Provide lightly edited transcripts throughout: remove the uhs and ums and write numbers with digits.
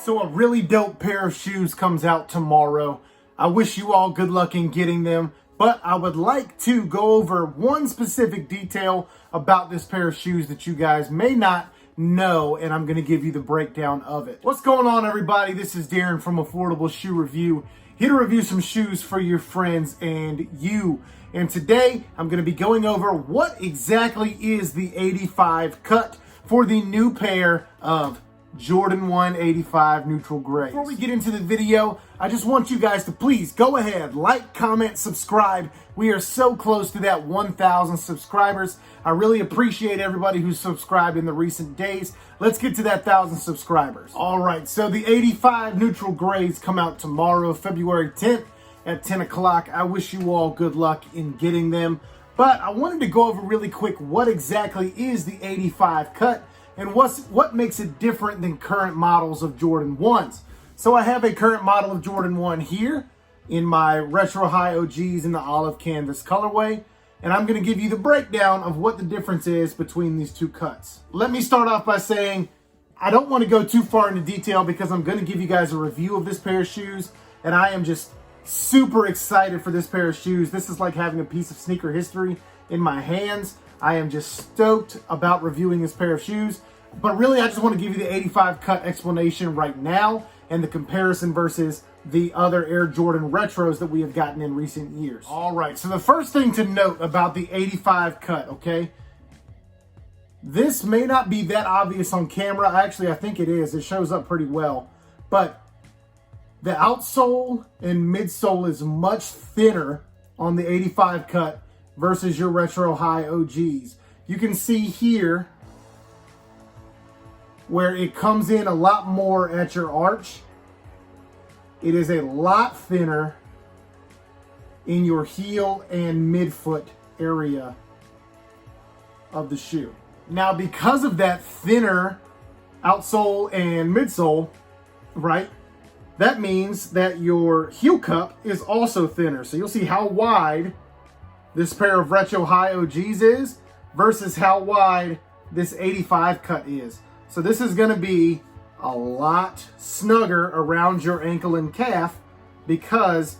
So a really dope pair of shoes comes out tomorrow. I wish you all good luck in getting them, but I would like to go over one specific detail about this pair of shoes that you guys may not know, and I'm going to give you the breakdown of it. What's going on, everybody? This is Darren from Affordable Shoe Review, here to review some shoes for your friends and you. And today I'm going to be going over what exactly is the 85 cut for the new pair of Jordan 1 85 neutral gray. Before we get into the video, I just want you guys to please go ahead, like, comment, subscribe. We are so close to that 1,000 subscribers. I really appreciate everybody who's subscribed in the recent days. Let's get to that 1,000 subscribers. All right, so the 85 neutral grays come out tomorrow, February 10th at 10 o'clock. I wish you all good luck in getting them. But I wanted to go over really quick what exactly is the 85 cut and what makes it different than current models of Jordan 1s. So I have a current model of Jordan 1 here in my Retro High OGs in the olive canvas colorway, and I'm going to give you the breakdown of what the difference is between these two cuts. Let me start off by saying I don't want to go too far into detail because I'm going to give you guys a review of this pair of shoes, and I am just super excited for this pair of shoes. This is like having a piece of sneaker history in my hands. I am just stoked about reviewing this pair of shoes. But really, I just want to give you the 85 cut explanation right now and the comparison versus the other Air Jordan Retros that we have gotten in recent years. All right, so the first thing to note about the 85 cut, okay? This may not be that obvious on camera. Actually, I think it is. It shows up pretty well. But the outsole and midsole is much thinner on the 85 cut versus your Retro High OGs. You can see here where it comes in a lot more at your arch. It is a lot thinner in your heel and midfoot area of the shoe. Now, because of that thinner outsole and midsole, right, that means that your heel cup is also thinner. So you'll see how wide this pair of Retro High OGs is versus how wide this 85 cut is. So this is going to be a lot snugger around your ankle and calf because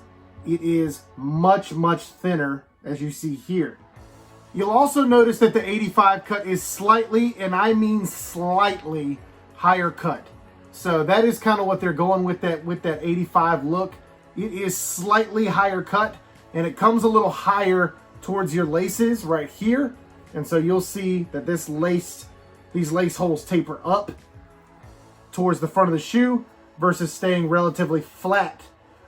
it is much, much thinner, as you see here. You'll also notice that the 85 cut is slightly, and I mean slightly, higher cut. So that is kind of what they're going with that 85 look. It is slightly higher cut, and it comes a little higher towards your laces right here. And so you'll see that these lace holes taper up towards the front of the shoe versus staying relatively flat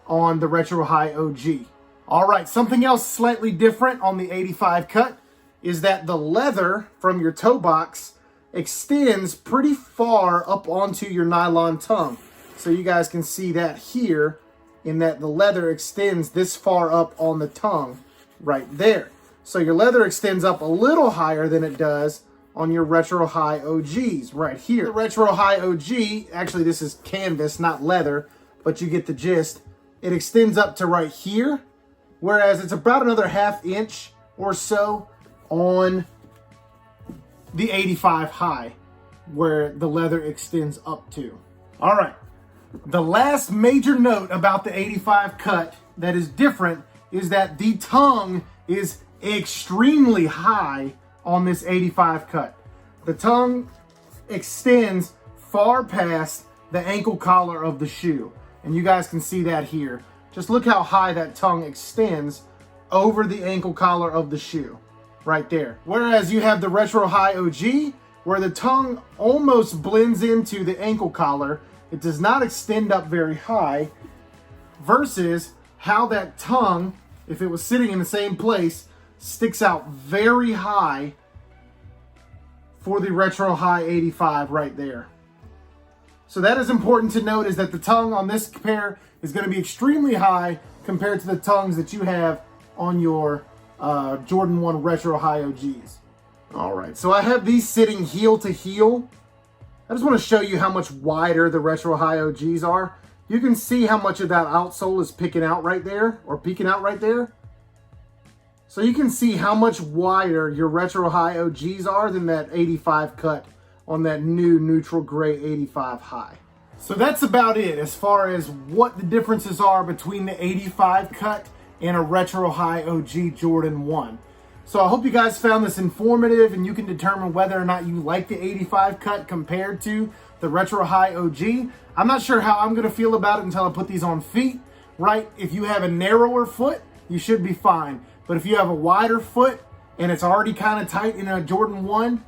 on the Retro High OG. All right, something else slightly different on the 85 cut is that the leather from your toe box extends pretty far up onto your nylon tongue. So you guys can see that here in that the leather extends this far up on the tongue right there. So your leather extends up a little higher than it does on your Retro High OGs right here. The Retro High OG, actually this is canvas, not leather, but you get the gist. It extends up to right here, whereas it's about another ½ inch or so on the 85 high, where the leather extends up to. All right, the last major note about the 85 cut that is different is that the tongue is extremely high on this 85 cut. The tongue extends far past the ankle collar of the shoe. And you guys can see that here. Just look how high that tongue extends over the ankle collar of the shoe, right there. Whereas you have the Retro High OG, where the tongue almost blends into the ankle collar. It does not extend up very high, versus how that tongue, if it was sitting in the same place, sticks out very high for the Retro High 85 right there. So that is important to note, is that the tongue on this pair is going to be extremely high compared to the tongues that you have on your Jordan 1 Retro High OGs. All right, so I have these sitting heel to heel. I just want to show you how much wider the Retro High OGs are. You can see how much of that outsole is peeking out right there. So you can see how much wider your Retro High OGs are than that 85 cut on that new neutral gray 85 high. So that's about it as far as what the differences are between the 85 cut and a Retro High OG Jordan 1. So I hope you guys found this informative and you can determine whether or not you like the 85 cut compared to the Retro High OG. I'm not sure how I'm going to feel about it until I put these on feet, right? If you have a narrower foot, you should be fine. But if you have a wider foot and it's already kind of tight in a Jordan 1,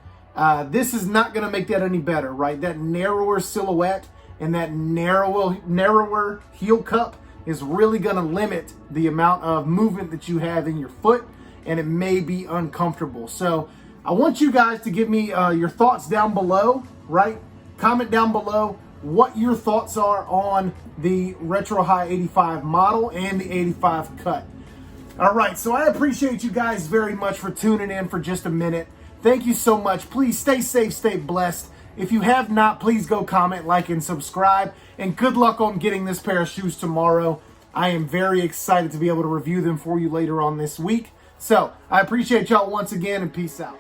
this is not going to make that any better, right? That narrower silhouette and that narrower heel cup is really going to limit the amount of movement that you have in your foot, and it may be uncomfortable. So I want you guys to give me your thoughts down below, right? Comment down below what your thoughts are on the Retro High 85 model and the 85 cut. All right, so I appreciate you guys very much for tuning in for just a minute. Thank you so much. Please stay safe, stay blessed. If you have not, please go comment, like, and subscribe. And good luck on getting this pair of shoes tomorrow. I am very excited to be able to review them for you later on this week. So I appreciate y'all once again, and peace out.